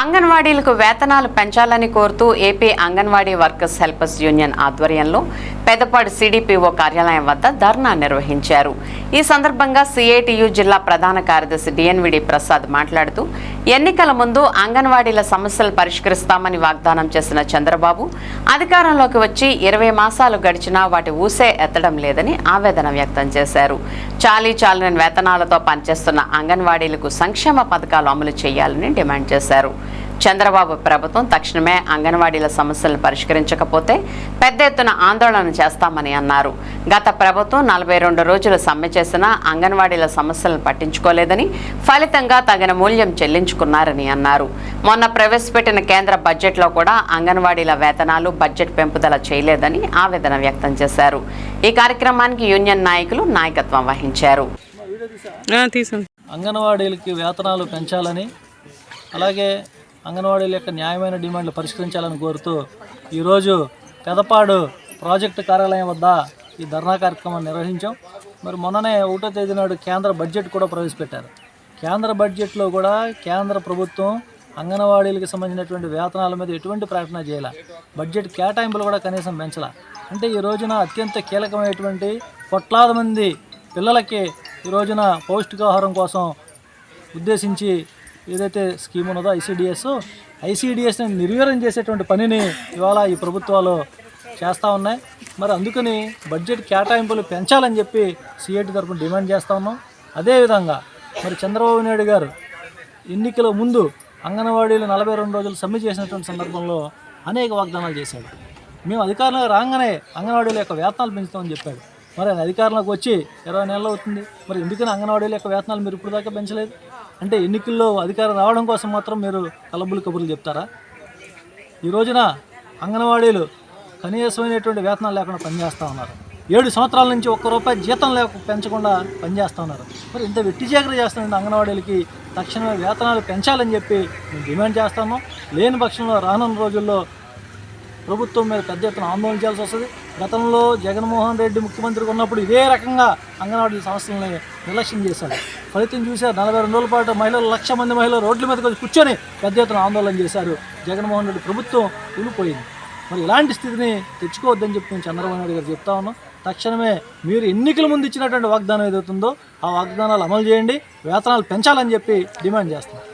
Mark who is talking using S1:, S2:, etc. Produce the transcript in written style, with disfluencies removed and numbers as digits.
S1: అంగన్వాడీలకు వేతనాలు పెంచాలని కోరుతూ AP anganwadi workers helpers union ఆధ్వర్యంలో పెదపాడు సిడిపిఓ కార్యాలయం వద్ద ధర్నా నిర్వహించారు. ఈ సందర్భంగా సిఐటియు జిల్లా ప్రధాన కార్యదర్శి డిఎన్విడి ప్రసాద్ మాట్లాడుతూ ఎన్నికల ముందు అంగన్వాడీల సమస్యలు పరిష్కరిస్తామని వాగ్దానం చేసిన చంద్రబాబు అధికారంలోకి వచ్చి 20 మాసాలు గడిచినా వాటి ఊసే ఎత్తడం లేదని ఆవేదన వ్యక్తం చేశారు. చాలీచాలని వేతనాలతో పనిచేస్తున్న అంగన్వాడీలకు సంక్షేమ పథకాలు అమలు చేయాలని డిమాండ్ చేశారు. చంద్రబాబు ప్రభుత్వం తక్షణమే అంగన్వాడీల సమస్యలను పరిష్కరించకపోతే పెద్ద ఎత్తున ఆందోళన చేస్తామని అన్నారు. గత ప్రభుత్వం 42 రోజులు సమ్మె చేసినా అంగన్వాడీల సమస్యలను పట్టించుకోలేదని, ఫలితంగా తగిన మూల్యం చెల్లించుకున్నారని అన్నారు. మొన్న ప్రవేశపెట్టిన కేంద్ర బడ్జెట్లో కూడా అంగన్వాడీల వేతనాలు బడ్జెట్ పెంపుదల చేయలేదని ఆవేదన వ్యక్తం చేశారు. ఈ కార్యక్రమానికి యూనియన్ నాయకులు నాయకత్వం వహించారు.
S2: అంగన్వాడీలకి వేతనాలు పెంచాలని, అలాగే అంగన్వాడీల యొక్క న్యాయమైన డిమాండ్లు పరిష్కరించాలని కోరుతూ ఈరోజు పెదపాడు ప్రాజెక్టు కార్యాలయం వద్ద ఈ ధర్నా కార్యక్రమాన్ని నిర్వహించాం. మరి మొన్ననే 1వ తేదీ నాడు కేంద్ర బడ్జెట్ కూడా ప్రవేశపెట్టారు. కేంద్ర బడ్జెట్లో కూడా కేంద్ర ప్రభుత్వం అంగన్వాడీలకు సంబంధించినటువంటి వేతనాల మీద ఎటువంటి ప్రకటన చేయాల, బడ్జెట్ కేటాయింపులు కూడా కనీసం పెంచాల. అంటే ఈ రోజున అత్యంత కీలకమైనటువంటి కోట్లాది మంది పిల్లలకి ఈ రోజున పౌష్టికాహారం కోసం ఉద్దేశించి ఏదైతే స్కీమ్ ఉన్నదో ఐసీడిఎస్ని నిర్వీర్యం చేసేటువంటి పనిని ఇవాళ ఈ ప్రభుత్వాలు చేస్తూ ఉన్నాయి. మరి అందుకని బడ్జెట్ కేటాయింపులు పెంచాలని చెప్పి సిఐటి తరఫున డిమాండ్ చేస్తూ ఉన్నాం. అదేవిధంగా మరి చంద్రబాబు నాయుడు గారు ఎన్నికల ముందు అంగన్వాడీలు 42 రోజులు సమ్మె చేసినటువంటి సందర్భంలో అనేక వాగ్దానాలు చేశాడు. మేము అధికారంలోకి రాగానే అంగన్వాడీల యొక్క వేతనాలు పెంచుతామని చెప్పాడు. మరి ఆయన అధికారంలోకి వచ్చి 20 నెలలు అవుతుంది. మరి ఎందుకని అంగన్వాడీల యొక్క వేతనాలు మీరు ఇప్పుడు దాకా పెంచలేదు? అంటే ఎన్నికల్లో అధికారం రావడం కోసం మాత్రం మీరు కలబులు కబుర్లు చెప్తారా? ఈ రోజున అంగన్వాడీలు కనీసమైనటువంటి వేతనాలు లేకుండా పనిచేస్తూ ఉన్నారు. 7 సంవత్సరాల నుంచి ₹1 జీతం పెంచకుండా పనిచేస్తూ ఉన్నారు. మరి ఇంత వెట్టిచేకర చేస్తున్న అంగన్వాడీలకి తక్షణమే వేతనాలు పెంచాలని చెప్పి మేము డిమాండ్ చేస్తాము. లేని పక్షంలో రానున్న రోజుల్లో ప్రభుత్వం మీద పెద్ద ఎత్తున ఆందోళన చేయాల్సి వస్తుంది. గతంలో జగన్మోహన్ రెడ్డి ముఖ్యమంత్రిగా ఉన్నప్పుడు ఇదే రకంగా అంగన్వాడీ సమస్యలని నిర్లక్ష్యం చేశారు. ఫలితం చూశారు. 42 రోజుల పాటు మహిళలు 1,00,000 మంది మహిళలు రోడ్ల మీదకి వచ్చి కూర్చొని పెద్ద ఎత్తున ఆందోళన చేశారు. జగన్మోహన్ రెడ్డి ప్రభుత్వం కూలిపోయింది. మరి ఇలాంటి స్థితిని తెచ్చుకోవద్దని చెప్పి నేను చంద్రబాబు నాయుడు గారు చెప్తా ఉన్నాం. తక్షణమే మీరు ఎన్నికల ముందు ఇచ్చినటువంటి వాగ్దానం ఏదవుతుందో ఆ వాగ్దానాలు అమలు చేయండి, వేతనాలు పెంచాలని చెప్పి డిమాండ్ చేస్తున్నాం.